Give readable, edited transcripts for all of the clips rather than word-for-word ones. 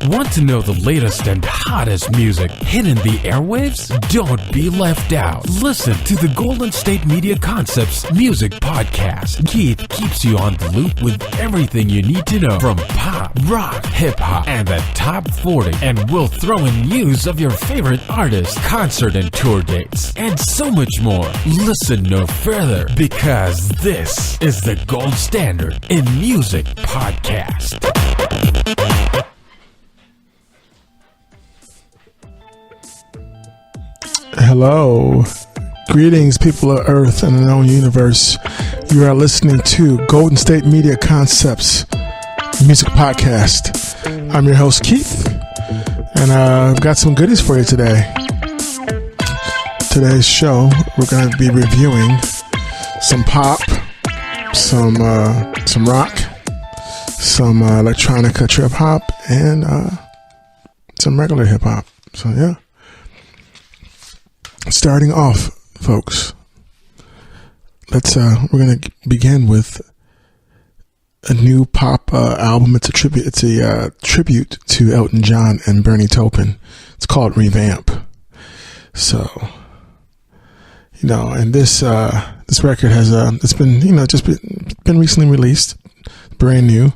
Want to know the latest and hottest music hitting the airwaves? Don't be left out. Listen to the Golden State Media Concepts Music Podcast. Keith keeps you on the loop with everything you need to know from pop, rock, hip-hop, and the top 40. And we'll throw in news of your favorite artists, concert and tour dates, and so much more. Listen no further, because this is the gold standard in music podcast. Hello. Greetings, people of Earth and the known universe. You are listening to Golden State Media Concepts Music Podcast. I'm your host, Keith, and I've got some goodies for you today. Today's show, we're going to be reviewing some pop, some rock, some electronica trip hop, and some regular hip hop. So yeah. Starting off, folks, we're going to begin with a new pop album. It's a tribute to Elton John and Bernie Taupin. It's called Revamp. So, and this record has it's been been recently released, brand new.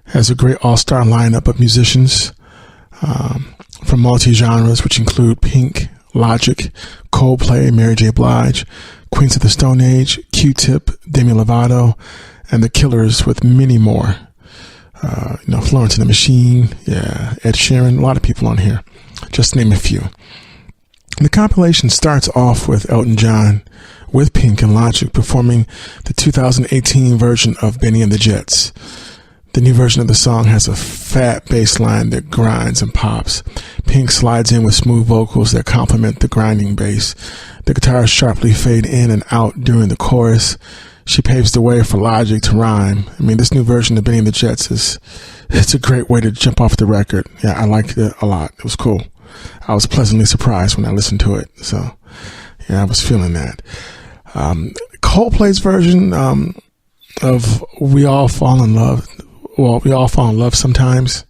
Has a great all-star lineup of musicians from multi-genres, which include Pink, Logic, Coldplay, Mary J. Blige, Queens of the Stone Age, Q-Tip, Demi Lovato, and The Killers, with many more. Florence and the Machine, Ed Sheeran, a lot of people on here, just to name a few. The compilation starts off with Elton John with Pink and Logic performing the 2018 version of Benny and the Jets. The new version of the song has a fat bass line that grinds and pops. Pink slides in with smooth vocals that complement the grinding bass. The guitars sharply fade in and out during the chorus. She paves the way for Logic to rhyme. I mean, this new version of Benny and the Jets it's a great way to jump off the record. Yeah, I liked it a lot. It was cool. I was pleasantly surprised when I listened to it. So, yeah, I was feeling that. Coldplay's version of We All Fall in Love. Well, we all fall in love sometimes.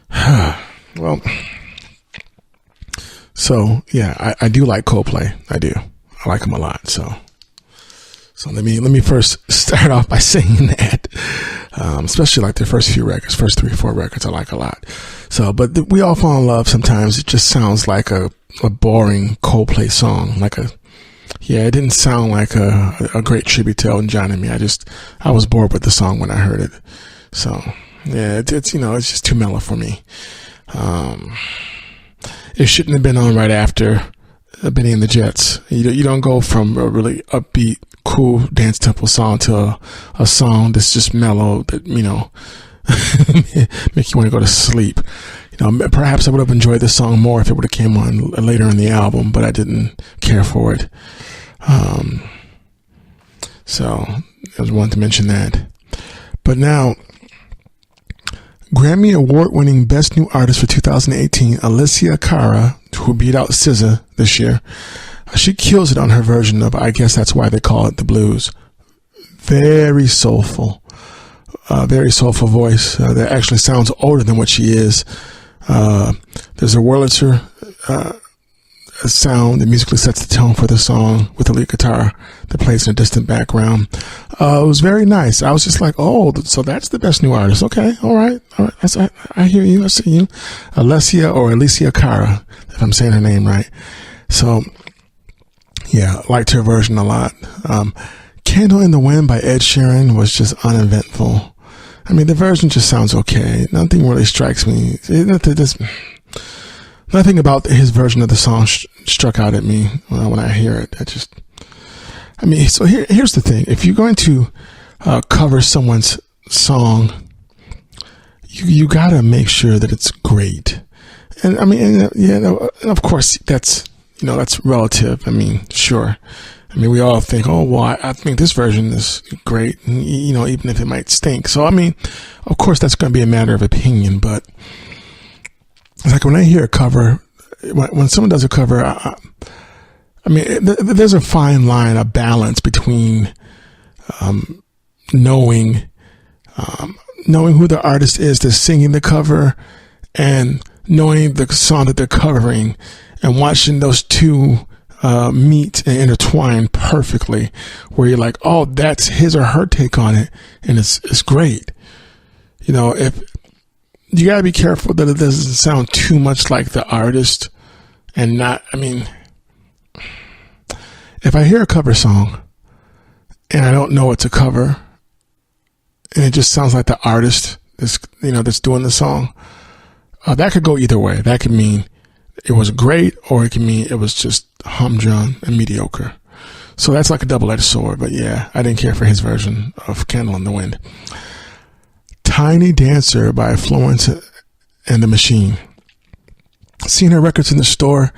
Well, so yeah, I do like Coldplay. I do. I like them a lot. So let me first start off by saying that, especially like their first few records, first 3-4 records, I like a lot. So, but We All Fall in Love sometimes it just sounds like a boring Coldplay song, it didn't sound like a great tribute to Elton John to me. I was bored with the song when I heard it. So, yeah, it's just too mellow for me. It shouldn't have been on right after Benny and the Jets. You don't go from a really upbeat, cool dance tempo song to a song that's just mellow that, make you want to go to sleep. Perhaps I would have enjoyed this song more if it would have came on later in the album, but I didn't care for it. So I just wanted to mention that. But now, Grammy Award-winning Best New Artist for 2018, Alessia Cara, who beat out SZA this year, she kills it on her version of I Guess That's Why They Call It the Blues. Very soulful voice that actually sounds older than what she is. There's a Wurlitzer sound that musically sets the tone for the song with the lead guitar that plays in a distant background. It was very nice. I was just like, oh, so that's the best new artist. Okay, all right. I hear you. I see you. Alessia Cara, if I'm saying her name right. So, yeah, liked her version a lot. Candle in the Wind by Ed Sheeran was just uneventful. I mean, the version just sounds okay. Nothing really strikes me. Nothing about his version of the song struck out at me when I hear it. So here's the thing. If you're going to cover someone's song, you gotta make sure that it's great. And and of course that's relative. I mean, sure. We all think, oh, well, I think this version is great, even if it might stink. So, of course, that's going to be a matter of opinion. But it's like when I hear a cover, when someone does a cover, there's a fine line, a balance between knowing who the artist is that's singing the cover and knowing the song that they're covering and watching those two meet and intertwine perfectly, where you're like, oh, that's his or her take on it, and it's great. You know, if you gotta be careful that it doesn't sound too much like the artist, and not, I mean, if I hear a cover song and I don't know it's a cover, and it just sounds like the artist that's doing the song, that could go either way. That could mean it was great, or it could mean it was just humdrum and mediocre. So that's like a double-edged sword. But yeah, I didn't care for his version of Candle in the Wind. Tiny Dancer by Florence and the Machine. Seeing her records in the store,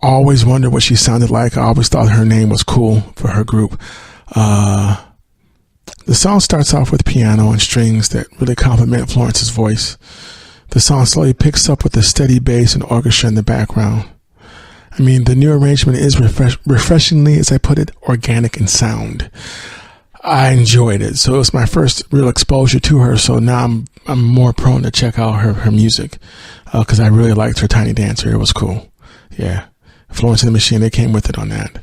always wondered what she sounded like. I always thought her name was cool for her group. The song starts off with piano and strings that really complement Florence's voice. The song slowly picks up with a steady bass and orchestra in the background. I mean, the new arrangement is refreshingly, as I put it, organic in sound. I enjoyed it. So it was my first real exposure to her. So now I'm more prone to check out her music, because I really liked her Tiny Dancer. It was cool. Yeah. Florence and the Machine, they came with it on that.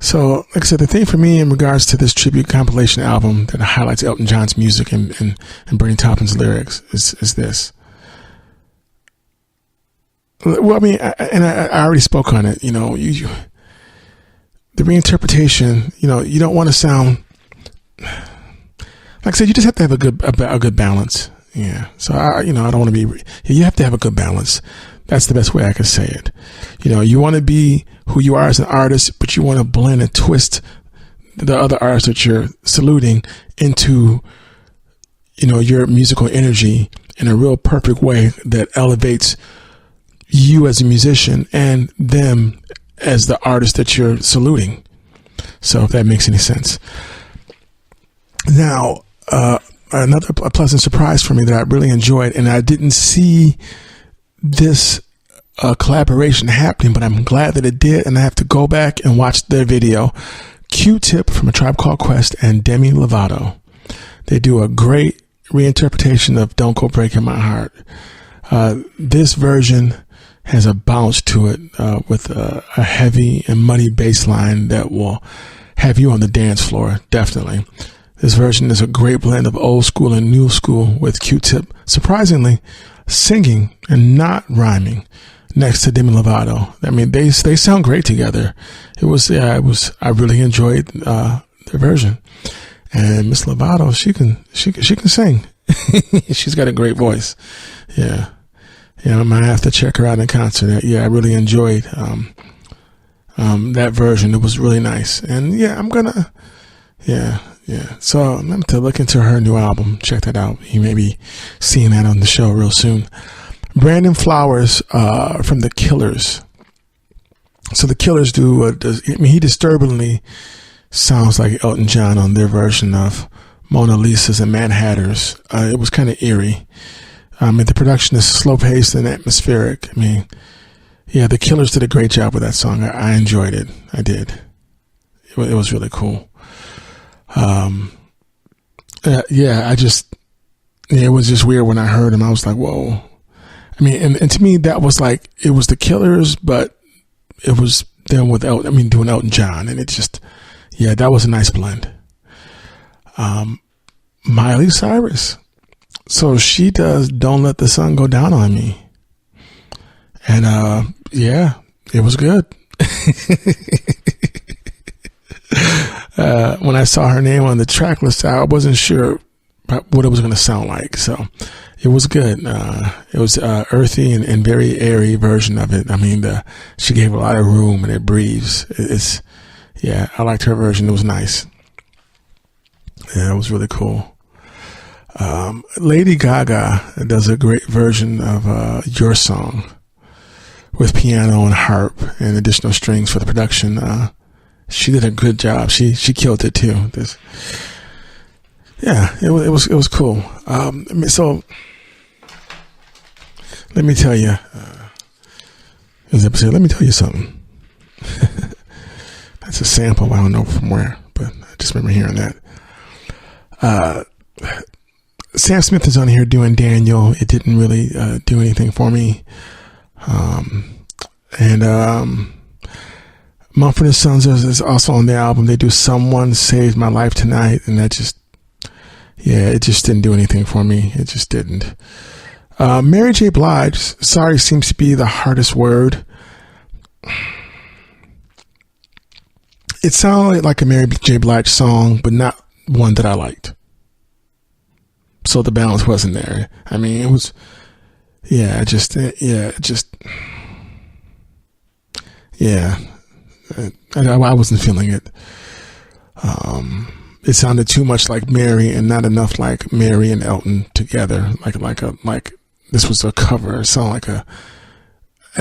So, like I said, the thing for me in regards to this tribute compilation album that highlights Elton John's music and Bernie Taupin's lyrics is this. Well, I mean, I already spoke on it. You know, the reinterpretation. You know, you don't want to sound, like I said, you just have to have a good balance. Yeah. So I don't want to be. You have to have a good balance. That's the best way I could say it. You know, you want to be who you are as an artist, but you want to blend and twist the other artists that you're saluting into, your musical energy in a real perfect way that elevates you as a musician and them as the artist that you're saluting. So if that makes any sense. Now, another pleasant surprise for me that I really enjoyed, and I didn't see this collaboration happening, but I'm glad that it did, and I have to go back and watch their video. Q-Tip from A Tribe Called Quest and Demi Lovato. They do a great reinterpretation of Don't Go Breaking My Heart. This version has a bounce to it with a heavy and muddy bass line that will have you on the dance floor, definitely. This version is a great blend of old school and new school, with Q-Tip surprisingly singing and not rhyming next to Demi Lovato. I mean, they sound great together. I really enjoyed their version. And Miss Lovato, she can sing. She's got a great voice. Yeah. Yeah, I might have to check her out in concert. Yeah, I really enjoyed that version. It was really nice. And yeah, yeah. So I'm going to look into her new album. Check that out. You may be seeing that on the show real soon. Brandon Flowers from The Killers. So The Killers he disturbingly sounds like Elton John on their version of Mona Lisa's and Mad Hatters. It was kind of eerie. The production is slow-paced and atmospheric. I mean, yeah, The Killers did a great job with that song. I enjoyed it. I did. It was really cool. It was just weird when I heard him. I was like, whoa. I mean, and to me, that was like, it was The Killers, but it was them with doing Elton John. And it just, yeah, that was a nice blend. Miley Cyrus. So she does Don't Let the Sun Go Down on Me. And, yeah, it was good. When I saw her name on the track list, I wasn't sure what it was going to sound like. So it was good. It was earthy and very airy version of it. I mean, she gave a lot of room and it breathes. I liked her version. It was nice. Yeah, it was really cool. Lady Gaga does a great version of Your Song with piano and harp and additional strings for the production. She did a good job. She killed it too. It was cool. So let me tell you, let me tell you something. That's a sample. I don't know from where, but I just remember hearing that. Sam Smith is on here doing Daniel. It didn't really do anything for me. And Mumford & Sons is also on the album. They do Someone Saved My Life Tonight, and that just, it just didn't do anything for me. It just didn't. Mary J. Blige, sorry seems to be the hardest word. It sounded like a Mary J. Blige song, but not one that I liked. So the balance wasn't there. I mean, it was, I wasn't feeling it. It sounded too much like Mary and not enough like Mary and Elton together. Like this was a cover. It sounded like a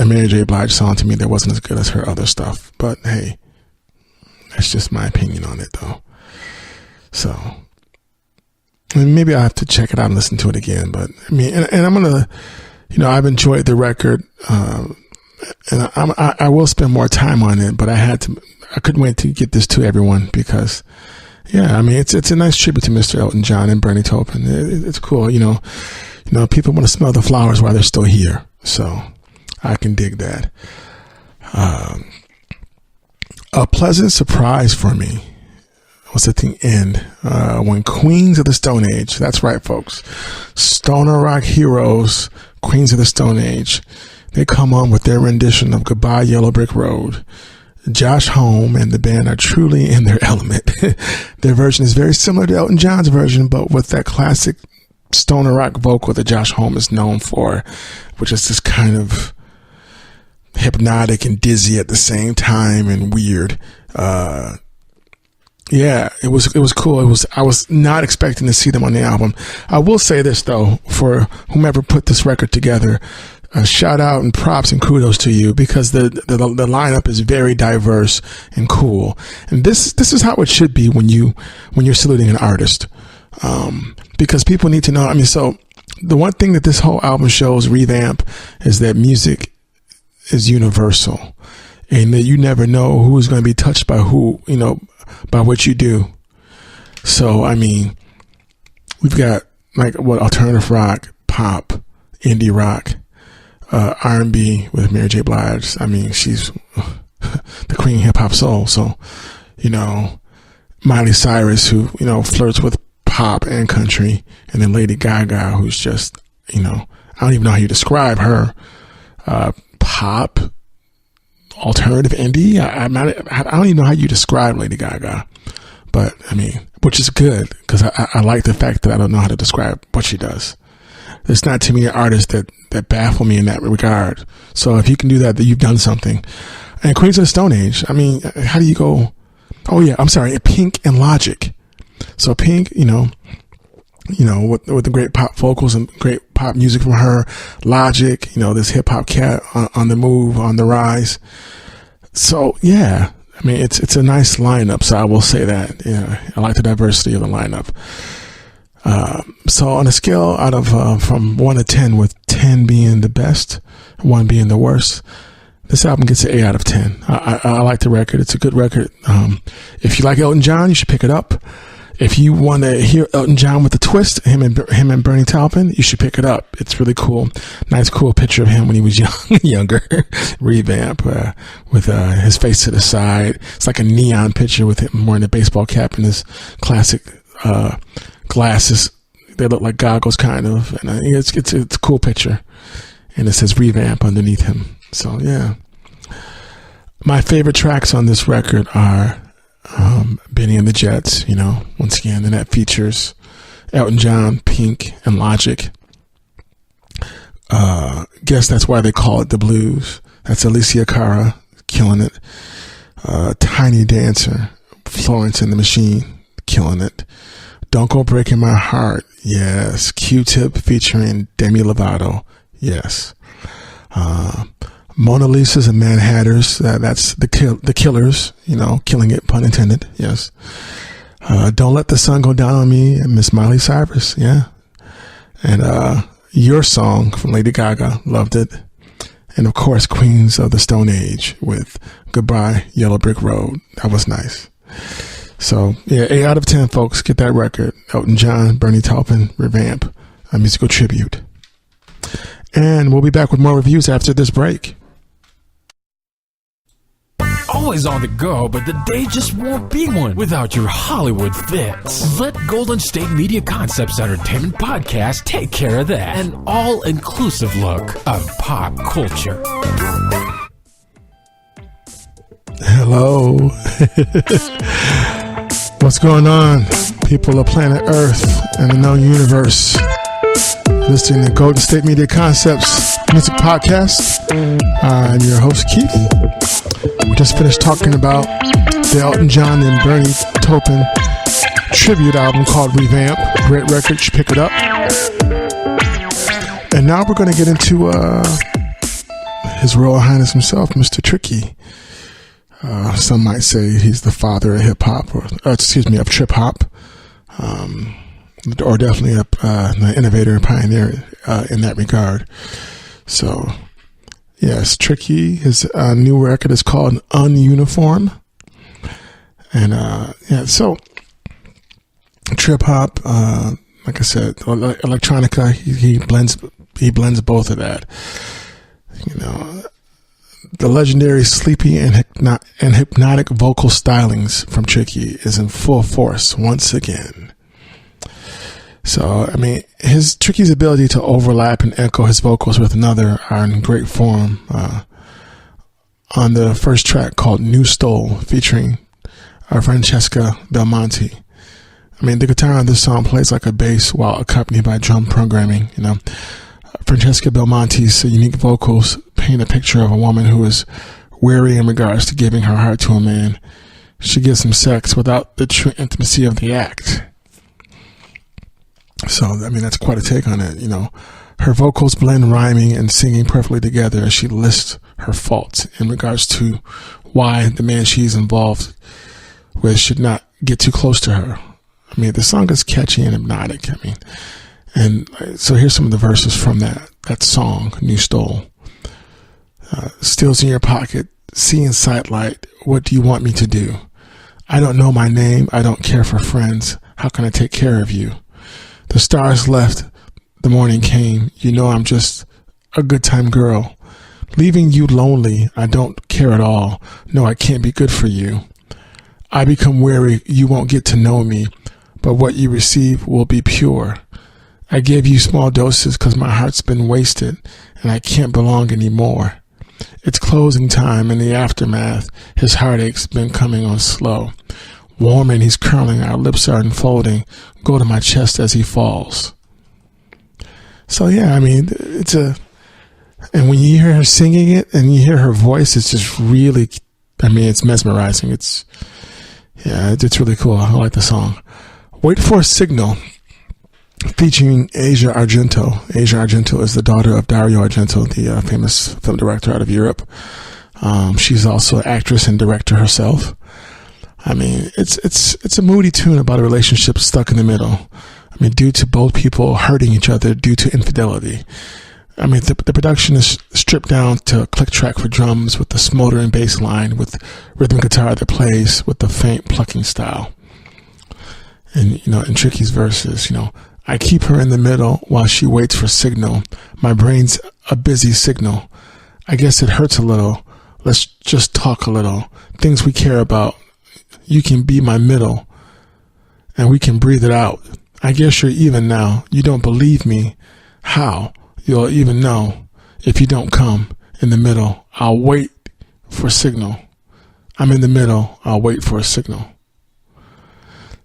Mary J. Blige song to me that wasn't as good as her other stuff. But hey, that's just my opinion on it, though. So, I mean, maybe I'll have to check it out and listen to it again. But I mean, and I'm gonna, I've enjoyed the record, and I will spend more time on it. But I couldn't wait to get this to everyone because, I mean, it's a nice tribute to Mr. Elton John and Bernie Taupin. It's cool, people want to smell the flowers while they're still here, so I can dig that. A pleasant surprise for me was at the end when Queens of the Stone Age, that's right folks, stoner rock heroes, Queens of the Stone Age, they come on with their rendition of Goodbye Yellow Brick Road. Josh Homme and the band are truly in their element. Their version is very similar to Elton John's version, but with that classic stoner rock vocal that Josh Homme is known for, which is just kind of hypnotic and dizzy at the same time and weird. It was cool. I was not expecting to see them on the album. I will say this though, for whomever put this record together, shout out and props and kudos to you, because the lineup is very diverse and cool. And this is how it should be when you're saluting an artist. Because people need to know, I mean, so the one thing that this whole album shows, Revamp, is that music is universal and that you never know who's going to be touched by who, by what you do. So, I mean, we've got alternative rock, pop, indie rock, R&B with Mary J. Blige. I mean, she's the queen of hip hop soul. So, Miley Cyrus, who, flirts with pop and country, and then Lady Gaga, who's just, I don't even know how you describe her. Pop, alternative, indie. I don't even know how you describe Lady Gaga, but I mean, which is good because I like the fact that I don't know how to describe what she does. There's not too many artists that baffle me in that regard. So if you can do that, then you've done something. And Queens of the Stone Age, I mean, how do you go? Oh yeah, I'm sorry, Pink and Logic. So Pink, with the great pop vocals and great pop music from her, Logic, this hip hop cat on the move, on the rise. So yeah, I mean, it's a nice lineup. So I will say that, I like the diversity of the lineup. So on a scale out of, from 1 to 10, with 10 being the best, 1 being the worst, this album gets an 8 out of 10. I like the record. It's a good record. If you like Elton John, you should pick it up. If you want to hear Elton John with a twist, him and Bernie Taupin, you should pick it up. It's really cool. Nice, cool picture of him when he was younger. Revamp, with his face to the side. It's like a neon picture with him wearing a baseball cap and his classic glasses. They look like goggles, kind of. And it's a cool picture. And it says Revamp underneath him. So yeah. My favorite tracks on this record are Benny and the Jets, once again, and that features Elton John, Pink, and Logic. Guess that's why they call it the blues. That's Alicia Cara killing it. Tiny Dancer, Florence and the Machine, killing it. Don't Go Breaking My Heart, yes. Q-Tip featuring Demi Lovato, yes. Mona Lisa's and Mad Hatters, that's the Killers, killing it, pun intended, yes. Don't Let the Sun Go Down on Me, and Miss Miley Cyrus, yeah. And Your Song from Lady Gaga, loved it. And of course, Queens of the Stone Age with Goodbye Yellow Brick Road, that was nice. So, yeah, 8 out of 10, folks. Get that record. Elton John, Bernie Taupin, Revamp, a musical tribute. And we'll be back with more reviews after this break. Always on the go, but the day just won't be one without your Hollywood fix. Let Golden State Media Concepts Entertainment Podcast take care of that. An all-inclusive look of pop culture. Hello. What's going on, people of planet Earth and the known universe? Listening to Golden State Media Concepts Music Podcast. I'm your host, Keith. We just finished talking about the Elton John and Bernie Taupin tribute album called Revamp. Great record, you should pick it up. And now we're going to get into His Royal Highness himself, Mr. Tricky. Some might say he's the father of hip hop, or of trip hop, or definitely an innovator and pioneer in that regard. So, yes, Tricky. His new record is called Ununiform, and so trip hop, like I said, electronica. He blends both of that. You know, the legendary sleepy and hypnotic vocal stylings from Tricky is in full force once again. So, I mean, Tricky's ability to overlap and echo his vocals with another are in great form. On the first track called New Stole, featuring Francesca Belmonte. I mean, the guitar on this song plays like a bass while accompanied by drum programming, you know. Francesca Belmonte's unique vocals paint a picture of a woman who is wary in regards to giving her heart to a man. She gives him sex without the true intimacy of the act. So, I mean, that's quite a take on it, you know. Her vocals blend rhyming and singing perfectly together as she lists her faults in regards to why the man she's involved with should not get too close to her. I mean, the song is catchy and hypnotic, I mean. And so here's some of the verses from that song, New Stole. Steals in your pocket, seeing sightlight, what do you want me to do? I don't know my name, I don't care for friends, how can I take care of you? The stars left, the morning came, you know I'm just a good time girl. Leaving you lonely, I don't care at all, no I can't be good for you. I become weary, you won't get to know me, but what you receive will be pure. I gave you small doses cause my heart's been wasted and I can't belong anymore. It's closing time in the aftermath, his heartache's been coming on slow. Warm and he's curling, our lips are unfolding, go to my chest as he falls. So yeah, I mean, and when you hear her singing it and you hear her voice, it's just really, I mean, it's mesmerizing. It's really cool. I like the song. Wait for a Signal, featuring Asia Argento. Asia Argento is the daughter of Dario Argento, the famous film director out of Europe. She's also an actress and director herself. I mean, it's a moody tune about a relationship stuck in the middle. I mean, due to both people hurting each other due to infidelity. I mean, the production is stripped down to a click track for drums with the smoldering bass line with rhythm guitar that plays with the faint plucking style. And, you know, in Tricky's verses, you know, I keep her in the middle while she waits for signal. My brain's a busy signal. I guess it hurts a little. Let's just talk a little. Things we care about. You can be my middle and we can breathe it out. I guess you're even now. You don't believe me. How? You'll even know if you don't come in the middle. I'll wait for a signal. I'm in the middle. I'll wait for a signal.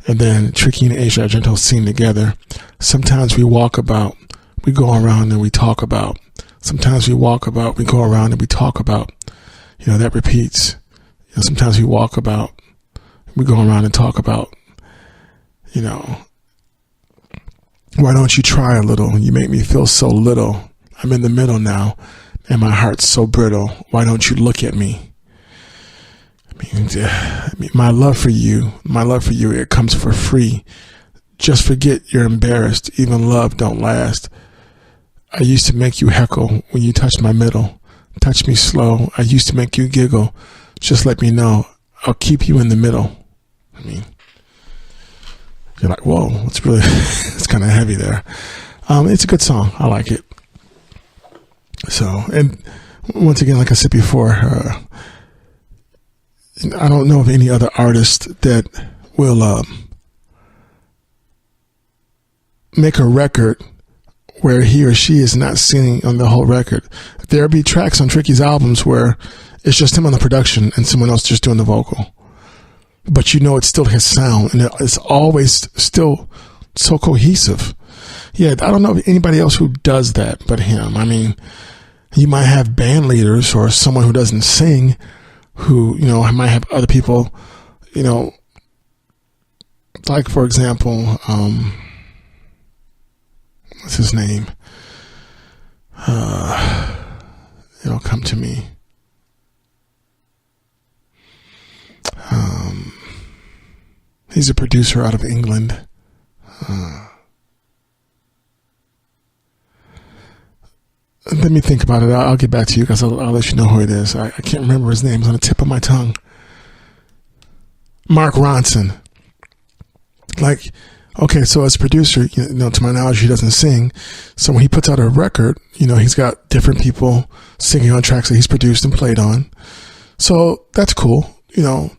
And then Tricky and Asia Argento sing together. Sometimes we walk about, we go around and we talk about. Sometimes we walk about, we go around and we talk about. You know, that repeats. You know, sometimes we walk about, we go around and talk about, you know, why don't you try a little? You make me feel so little. I'm in the middle now and my heart's so brittle. Why don't you look at me? I mean, my love for you, it comes for free. Just forget you're embarrassed. Even love don't last. I used to make you heckle when you touched my middle. Touch me slow. I used to make you giggle. Just let me know. I'll keep you in the middle. I mean, you're like, whoa, it's really, it's kind of heavy there. It's a good song. I like it. So, and once again, like I said before, I don't know of any other artist that will make a record where he or she is not singing on the whole record. There'll be tracks on Tricky's albums where it's just him on the production and someone else just doing the vocal. But you know it's still his sound, and it's always still so cohesive. Yeah, I don't know of anybody else who does that but him. I mean, you might have band leaders or someone who doesn't sing who, you know, might have other people, you know, like, for example, what's his name? It'll come to me. He's a producer out of England. Let me think about it. I'll get back to you because I'll let you know who it is. I can't remember his name. It's on the tip of my tongue. Mark Ronson. Like, okay, so as a producer, you know, to my knowledge, he doesn't sing. So when he puts out a record, you know, he's got different people singing on tracks that he's produced and played on. So that's cool, you know.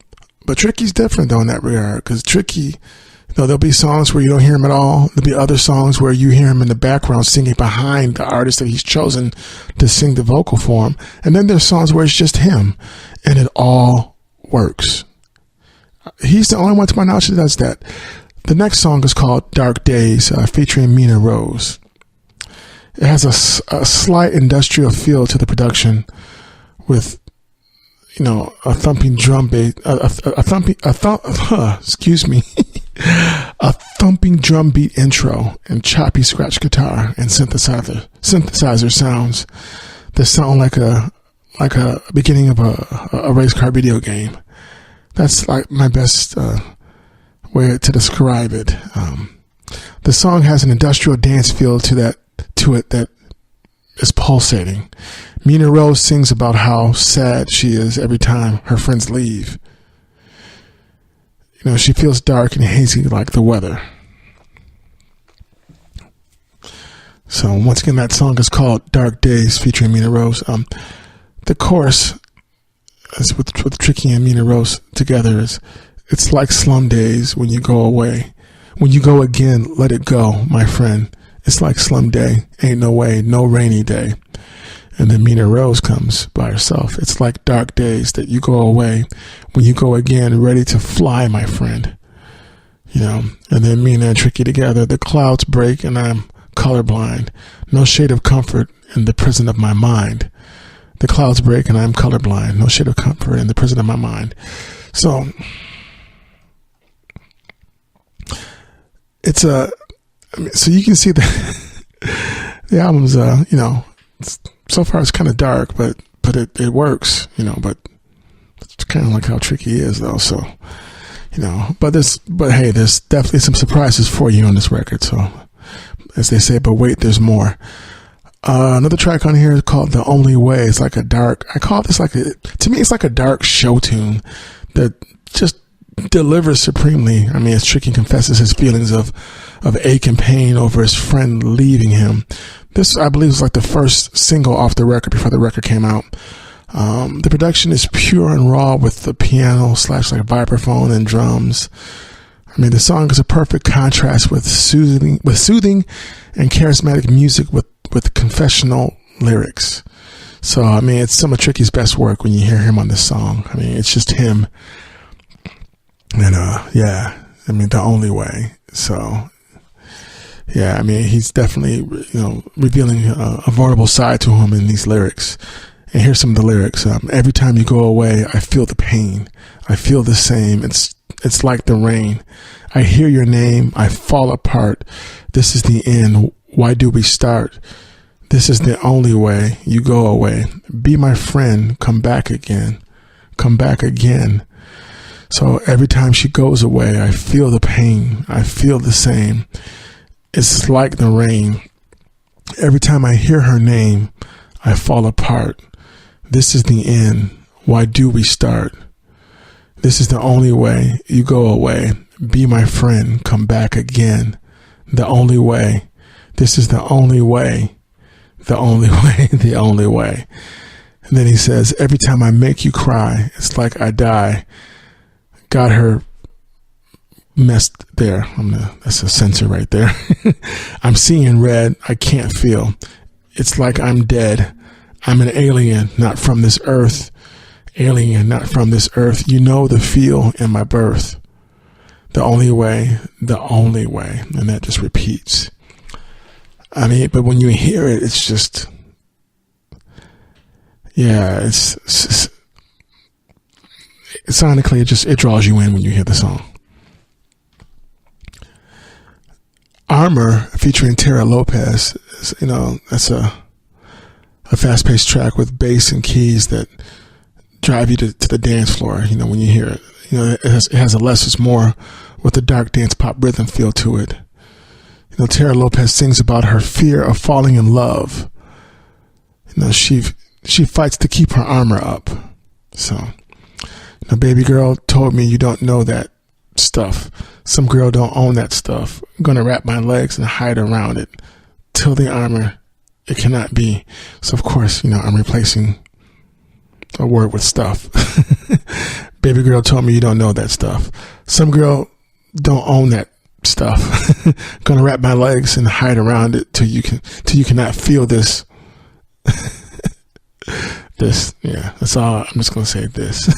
But Tricky's different, though, in that regard, because Tricky, you know, there'll be songs where you don't hear him at all. There'll be other songs where you hear him in the background singing behind the artist that he's chosen to sing the vocal for him. And then there's songs where it's just him, and it all works. He's the only one, to my knowledge, that does that. The next song is called Dark Days, featuring Mina Rose. It has a slight industrial feel to the production with, you know, a thumping drum beat, a thumping drum beat intro and choppy scratch guitar and synthesizer sounds that sound like a beginning of a race car video game. That's like my best way to describe it. The song has an industrial dance feel to it that is pulsating. Mina Rose sings about how sad she is every time her friends leave. You know, she feels dark and hazy like the weather. So once again, that song is called Dark Days featuring Mina Rose. The chorus is with Tricky and Mina Rose together is, it's like slum days when you go away. When you go again, let it go, my friend. It's like slum day. Ain't no way, no rainy day. And then Mina Rose comes by herself. It's like dark days that you go away. When you go again, ready to fly, my friend. You know, and then Mina and Tricky together. The clouds break and I'm colorblind. No shade of comfort in the prison of my mind. The clouds break and I'm colorblind. No shade of comfort in the prison of my mind. So it's so you can see that the album's, you know, so far it's kind of dark, but it works, you know, but it's kind of like how Tricky is though. So, you know, but hey, there's definitely some surprises for you on this record. So as they say, but wait, there's more. Another track on here is called The Only Way. It's like I call this to me, it's like a dark show tune that just delivers supremely. I mean, as Tricky confesses his feelings of ache and pain over his friend leaving him. This, I believe, was like the first single off the record before the record came out. The production is pure and raw with the piano / like vibraphone and drums. I mean, the song is a perfect contrast with soothing and charismatic music with confessional lyrics. So, I mean, it's some of Tricky's best work when you hear him on this song. I mean, it's just him. And, yeah, I mean, The Only Way. So, yeah, I mean, he's definitely, you know, revealing a vulnerable side to him in these lyrics. And here's some of the lyrics. Every time you go away, I feel the pain. I feel the same. It's like the rain. I hear your name. I fall apart. This is the end. Why do we start? This is the only way. You go away. Be my friend. Come back again. Come back again. So every time she goes away, I feel the pain. I feel the same. It's like the rain. Every time I hear her name, I fall apart. This is the end. Why do we start? This is the only way. You go away. be my friend, come back again. The only way. This is the only way. The only way. The only way. And then he says, every time I make you cry, it's like I die. Got her messed there. That's a censor right there. I'm seeing red. I can't feel. It's like I'm dead. I'm an alien, not from this earth. Alien, not from this earth. You know the feel in my birth. The only way, the only way. And that just repeats. I mean, but when you hear it, it's just, yeah, it's sonically, it draws you in when you hear the song. Armor featuring Tara Lopez, that's a fast-paced track with bass and keys that drive you to the dance floor. When you hear it, it has a less is more with a dark dance pop rhythm feel to it. Tara Lopez sings about her fear of falling in love. She fights to keep her armor up. So, baby girl told me you don't know that stuff. Some girl don't own that stuff. I'm gonna wrap my legs and hide around it till the armor it cannot be. So of course, I'm replacing a word with stuff. Baby girl told me you don't know that stuff. Some girl don't own that stuff. Gonna wrap my legs and hide around it till you cannot feel this. This, yeah, that's all. I'm just gonna say this.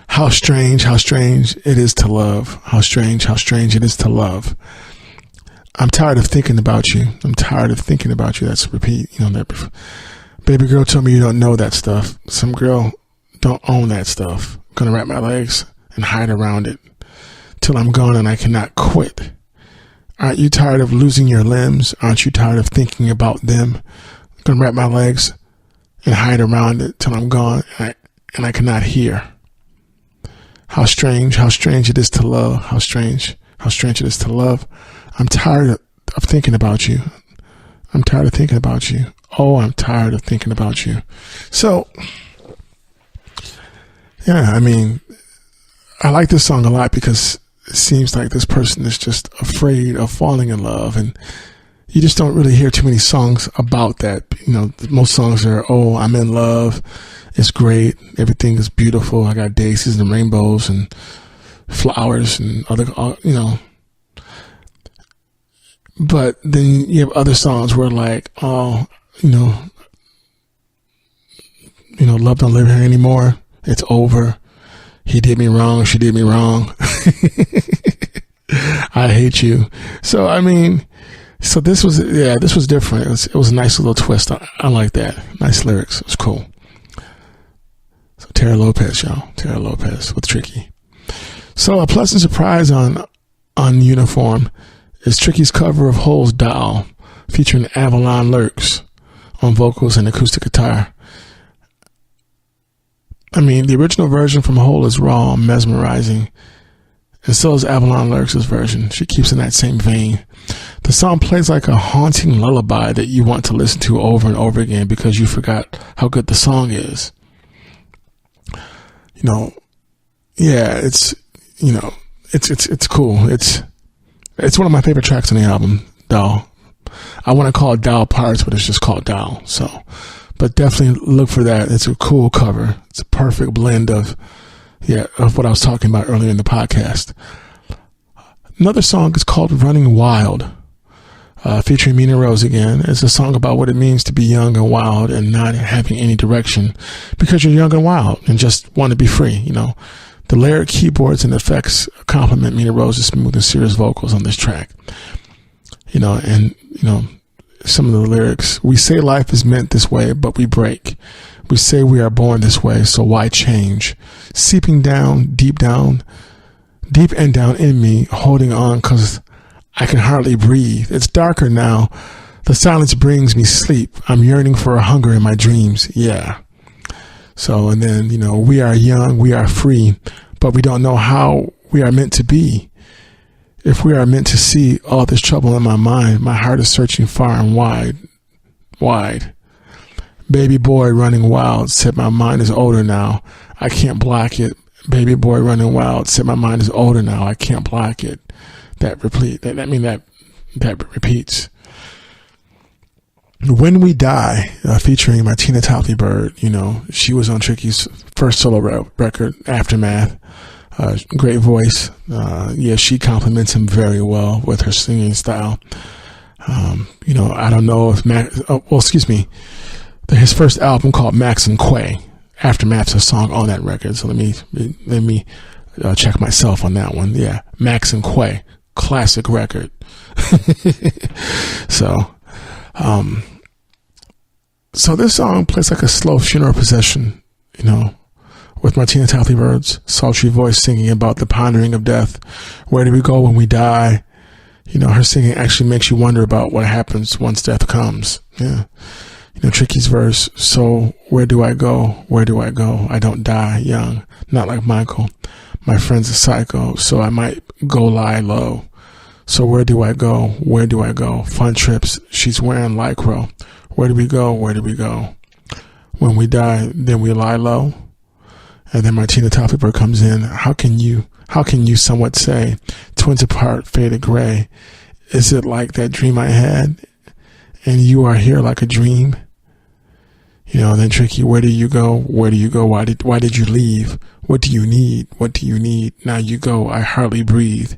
How strange it is to love. How strange it is to love. I'm tired of thinking about you. I'm tired of thinking about you. That's repeat. That baby girl told me you don't know that stuff. Some girl don't own that stuff. I'm gonna wrap my legs and hide around it till I'm gone and I cannot quit. Aren't you tired of losing your limbs? Aren't you tired of thinking about them? I'm gonna wrap my legs and hide around it till I'm gone and I cannot hear. How strange it is to love. How strange it is to love. I'm tired of thinking about you. I'm tired of thinking about you. Oh, I'm tired of thinking about you. So, yeah, I mean, I like this song a lot because it seems like this person is just afraid of falling in love. And you just don't really hear too many songs about that. Most songs are, oh, I'm in love. It's great. Everything is beautiful. I got daisies and rainbows and flowers and other, But then you have other songs where like, oh, love don't live here anymore. It's over. He did me wrong. She did me wrong. I hate you. So, I mean, this was different. It was a nice little twist. I like that. Nice lyrics. It was cool. So Tara Lopez, y'all. Tara Lopez with Tricky. So a pleasant surprise on Uniform is Tricky's cover of Hole's Doll, featuring Avalon Lurks on vocals and acoustic guitar. I mean, the original version from Hole is raw, mesmerizing, and so is Avalon Lurks' version. She keeps in that same vein. The song plays like a haunting lullaby that you want to listen to over and over again because you forgot how good the song is. Yeah, it's cool. It's one of my favorite tracks on the album, Doll. I want to call it Doll Parts, but it's just called Doll. So, but definitely look for that. It's a cool cover. It's a perfect blend of what I was talking about earlier in the podcast. Another song is called Running Wild, featuring Mina Rose again. It's a song about what it means to be young and wild and not having any direction because you're young and wild and just want to be free, The lyric, keyboards, and effects complement Mina Rose's smooth and serious vocals on this track. Some of the lyrics, we say life is meant this way, but we break. We say we are born this way, so why change? Seeping down, deep and down in me, holding on because I can hardly breathe. It's darker now. The silence brings me sleep. I'm yearning for a hunger in my dreams. Yeah. So, and then, we are young, we are free, but we don't know how we are meant to be. If we are meant to see all this trouble in my mind, my heart is searching far and wide. Baby boy running wild said my mind is older now. I can't block it. Baby Boy Running Wild, Said My Mind Is Older Now, I Can't Block It. That repeats. When We Die, featuring Martina Topley-Bird, she was on Tricky's first solo record, Aftermath. Great voice. She compliments him very well with her singing style. I don't know if his first album called Max and Quay. Aftermath's a song on that record, so let me check myself on that one. Yeah, Max and Quay, classic record. So this song plays like a slow funeral procession, with Martina Topley-Bird's sultry voice singing about the pondering of death. Where do we go when we die? Her singing actually makes you wonder about what happens once death comes. Yeah. Tricky's verse, so where do I go? Where do I go? I don't die young, not like Michael. My friend's a psycho, so I might go lie low. So where do I go? Where do I go? Fun trips, she's wearing Lycra. Where do we go? Where do we go? When we die, then we lie low. And then Martina Topley-Bird comes in. How can you somewhat say, twins apart, faded gray? Is it like that dream I had? And you are here like a dream? Then Tricky, where do you go? Where do you go? Why did you leave? What do you need? What do you need? Now you go, I hardly breathe.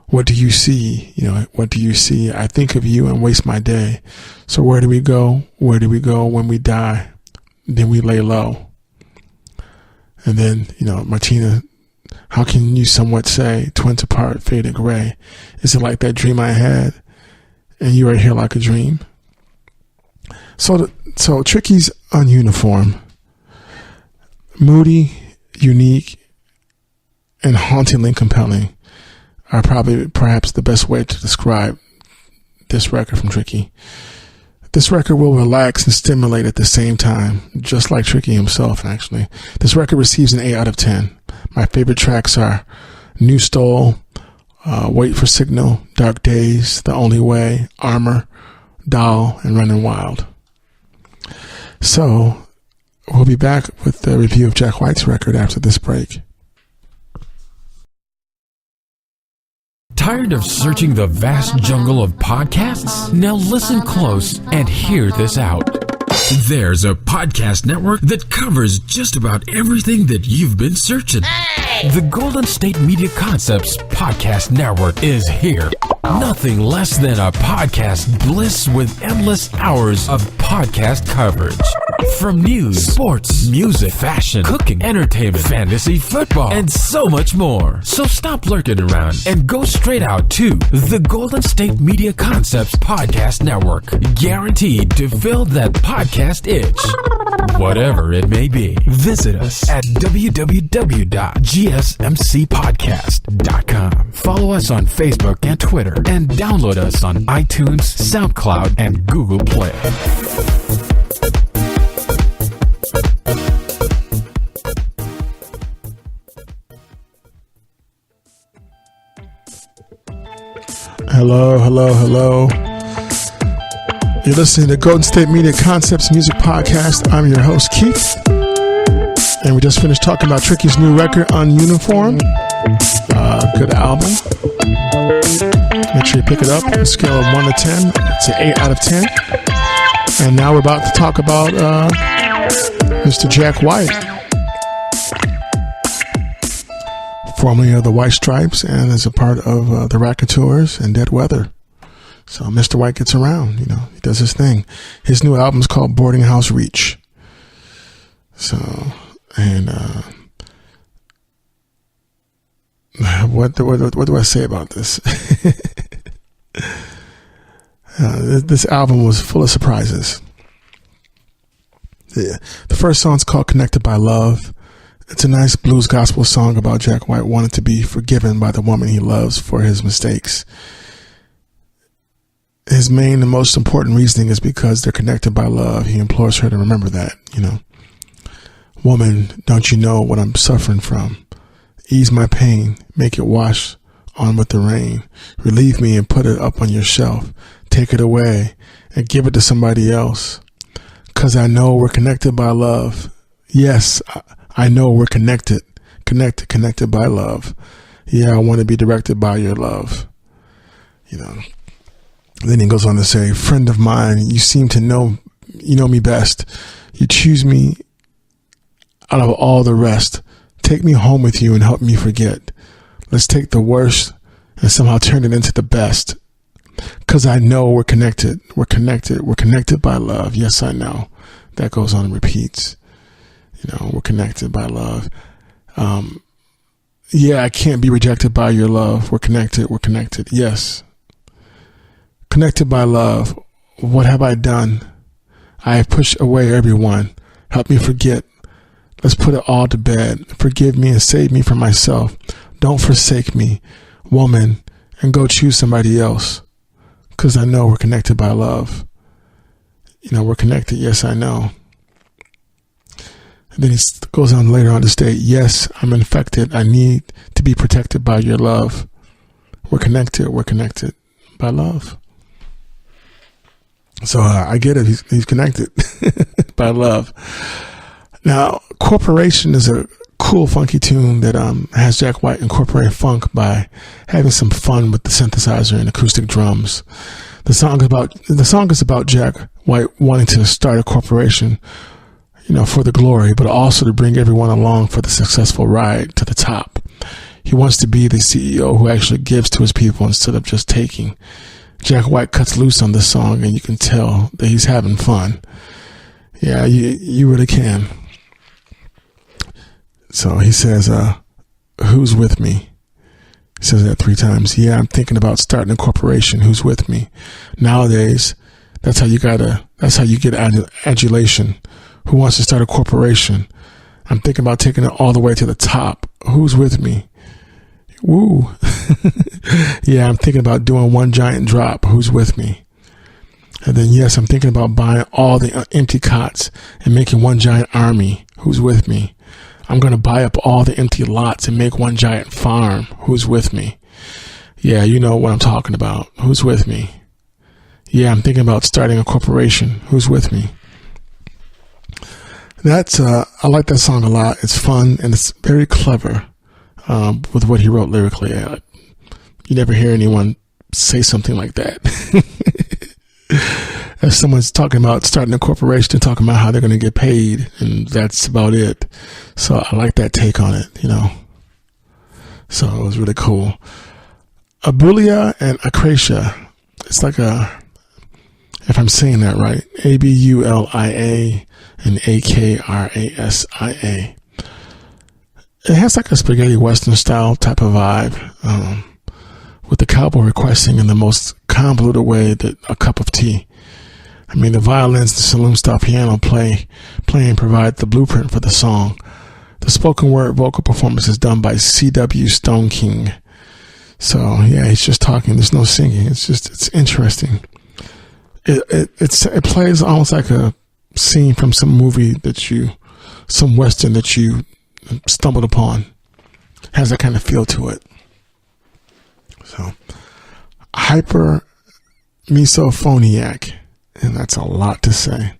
What do you see? What do you see? I think of you and waste my day. So where do we go? Where do we go when we die? Then we lay low. And then, Martina, how can you somewhat say, twins apart, faded gray? Is it like that dream I had? And you are here like a dream? So Tricky's ununiform, moody, unique, and hauntingly compelling are perhaps the best way to describe this record from Tricky. This record will relax and stimulate at the same time, just like Tricky himself, actually. This record receives an 8 out of 10. My favorite tracks are New Stole, Wait for Signal, Dark Days, The Only Way, Armor, Doll, and Running Wild. So, we'll be back with the review of Jack White's record after this break. Tired of searching the vast jungle of podcasts? Now listen close and hear this out. There's a podcast network that covers just about everything that you've been searching. The Golden State Media Concepts Podcast Network is here. Nothing less than a podcast bliss with endless hours of podcast coverage. From news, sports, music, fashion, cooking, entertainment, fantasy, football, and so much more. So stop lurking around and go straight out to the Golden State Media Concepts Podcast Network. Guaranteed to fill that podcast itch. Whatever it may be. Visit us at www.gsmcpodcast.com. Follow us on Facebook and Twitter, and download us on iTunes, SoundCloud, and Google Play. Hello. You're listening to Golden State Media Concepts Music Podcast. I'm your host, Keith. And we just finished talking about Tricky's new record, Ununiform. Good album. Make sure you pick it up on a scale of 1 to 10. It's an 8 out of 10. And now we're about to talk about Mr. Jack White, formerly of the White Stripes, and as a part of the Raconteurs and Dead Weather. So Mr. White gets around, he does his thing. His new album is called Boarding House Reach. So, and what do I say about this? This album was full of surprises. The first song's called Connected by Love. It's a nice blues gospel song about Jack White wanting to be forgiven by the woman he loves for his mistakes. His main and most important reasoning is because they're connected by love. He implores her to remember that, Woman, don't you know what I'm suffering from? Ease my pain, make it wash on with the rain. Relieve me and put it up on your shelf. Take it away and give it to somebody else. 'Cause I know we're connected by love. Yes, I know we're connected connected by love. Yeah, I want to be directed by your love. Then he goes on to say, friend of mine, you seem to know me best. You choose me out of all the rest. Take me home with you and help me forget. Let's take the worst and somehow turn it into the best. 'Cause I know we're connected. We're connected by love. Yes, I know. That goes on and repeats. We're connected by love. Yeah, I can't be rejected by your love. We're connected. Yes. Connected by love. What have I done? I have pushed away everyone. Help me forget. Let's put it all to bed. Forgive me and save me from myself. Don't forsake me, woman, and go choose somebody else. 'Cause I know we're connected by love. We're connected. Yes, I know. And then he goes on later on to state, yes, I'm infected. I need to be protected by your love. We're connected by love. So I get it. He's connected by love. Now, Corporation is a cool, funky tune that has Jack White incorporating funk by having some fun with the synthesizer and acoustic drums. The song is about Jack White wanting to start a corporation, for the glory, but also to bring everyone along for the successful ride to the top. He wants to be the CEO who actually gives to his people instead of just taking. Jack White cuts loose on this song, and you can tell that he's having fun. Yeah, you really can. So he says, who's with me? He says that 3 times. Yeah, I'm thinking about starting a corporation. Who's with me? Nowadays, that's how you get adulation. Who wants to start a corporation? I'm thinking about taking it all the way to the top. Who's with me? Woo. Yeah, I'm thinking about doing one giant drop. Who's with me? And then, yes, I'm thinking about buying all the empty cots and making one giant army. Who's with me? I'm going to buy up all the empty lots and make one giant farm. Who's with me? Yeah, you know what I'm talking about. Who's with me? Yeah, I'm thinking about starting a corporation. Who's with me? I like that song a lot. It's fun and it's very clever with what he wrote lyrically. You never hear anyone say something like that. If someone's talking about starting a corporation, they're talking about how they're going to get paid, and that's about it. So I like that take on it, So it was really cool. Abulia and Akrasia. It's like if I'm saying that right, Abulia and Akrasa. It has like a spaghetti western style type of vibe, with the cowboy requesting in the most convoluted way that a cup of tea. I mean, the violins, the saloon style piano playing provide the blueprint for the song. The spoken word vocal performance is done by C.W. Stone King. So yeah, he's just talking. There's no singing. It's interesting. It plays almost like a scene from some movie some western that you stumbled upon. Has that kind of feel to it. So, hyper mesophoniac, and that's a lot to say.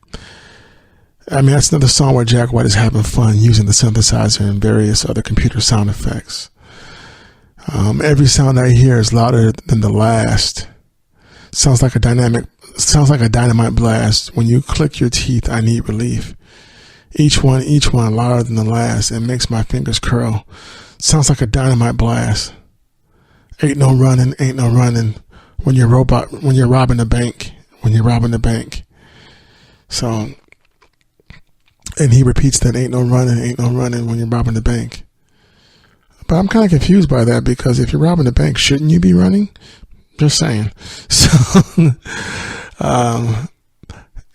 I mean, that's another song where Jack White is having fun using the synthesizer and various other computer sound effects. Every sound I hear is louder than the last. Sounds like a dynamite blast. When you click your teeth, I need relief. Each one louder than the last. It makes my fingers curl. Sounds like a dynamite blast. Ain't no running when you're robbing the bank. So, and he repeats that ain't no running when you're robbing the bank. But I'm kind of confused by that, because if you're robbing the bank, shouldn't you be running? Just saying. So,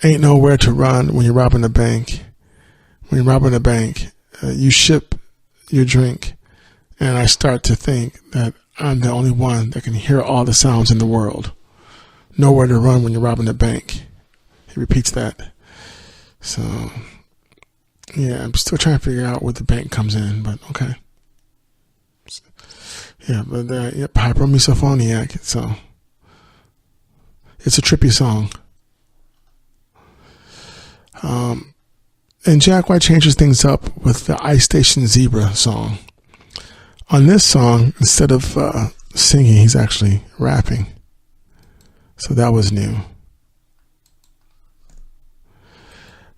ain't nowhere to run when you're robbing the bank. When you're robbing the bank, you ship your drink, and I start to think that I'm the only one that can hear all the sounds in the world. Nowhere to run when you're robbing the bank. He repeats that. So, yeah, I'm still trying to figure out where the bank comes in, but okay. Yeah, but hyper mesophoniac. So, it's a trippy song. And Jack White changes things up with the Ice Station Zebra song. On this song, instead of singing, he's actually rapping. So that was new.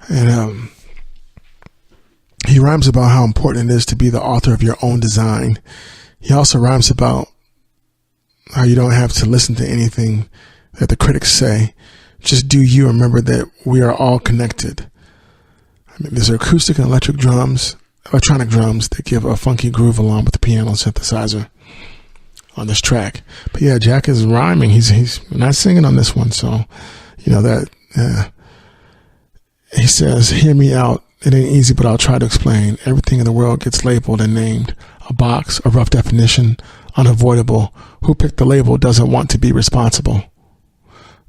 And he rhymes about how important it is to be the author of your own design. He also rhymes about how you don't have to listen to anything that the critics say. Just do you. Remember that we are all connected. I mean, there's acoustic and electronic drums that give a funky groove along with the piano synthesizer on this track. But yeah, Jack is rhyming. He's not singing on this one. So, you know that, he says, hear me out. It ain't easy, but I'll try to explain. Everything in the world gets labeled and named. A box, a rough definition, unavoidable. Who picked the label doesn't want to be responsible.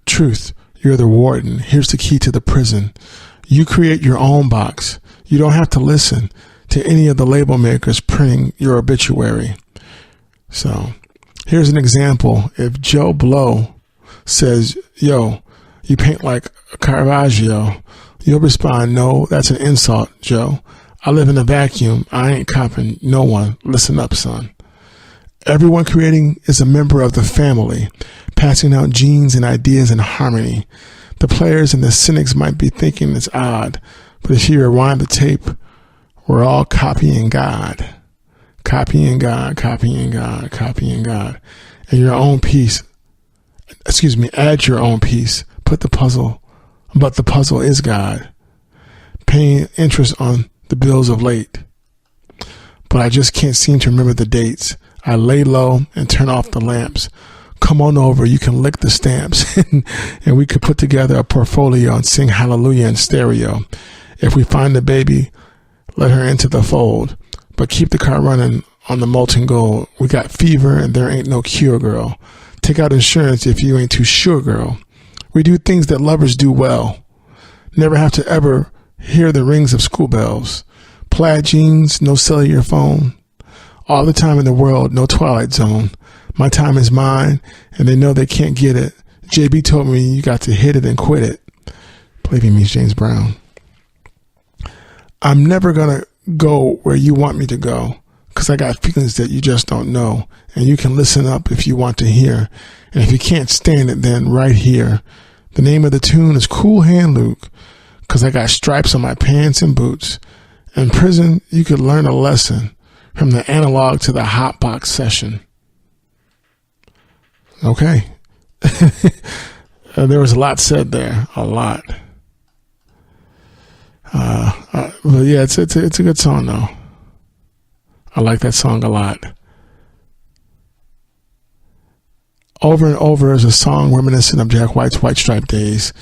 Truth, you're the warden. Here's the key to the prison. You create your own box. You don't have to listen to any of the label makers printing your obituary. So here's an example. If Joe Blow says, yo, you paint like Caravaggio, you'll respond, no, that's an insult, Joe. I live in a vacuum. I ain't copping no one. Listen up, son. Everyone creating is a member of the family, passing out genes and ideas in harmony. The players and the cynics might be thinking it's odd, but if you rewind the tape, we're all copying God. Copying God, copying God, copying God. And your own piece, add your own piece. Put the puzzle, but the puzzle is God. Paying interest on the bills of late. But I just can't seem to remember the dates. I lay low and turn off the lamps. Come on over, you can lick the stamps. And we could put together a portfolio and sing hallelujah in stereo. If we find the baby, let her into the fold. But keep the car running on the molten gold. We got fever and there ain't no cure, girl. Take out insurance if you ain't too sure, girl. We do things that lovers do well. Never have to ever hear the rings of school bells. Plaid jeans, no cellular phone. All the time in the world, no Twilight Zone. My time is mine, and they know they can't get it. JB told me you got to hit it and quit it. I believe he means James Brown. I'm never going to go where you want me to go, because I got feelings that you just don't know, and you can listen up if you want to hear. And if you can't stand it, then right here. The name of the tune is Cool Hand Luke, because I got stripes on my pants and boots. In prison, you could learn a lesson from the analog to the hotbox session. Okay. There was a lot said there. A lot. But yeah, it's a good song though. I like that song a lot. Over and Over is a song reminiscent of Jack White's White Stripe days.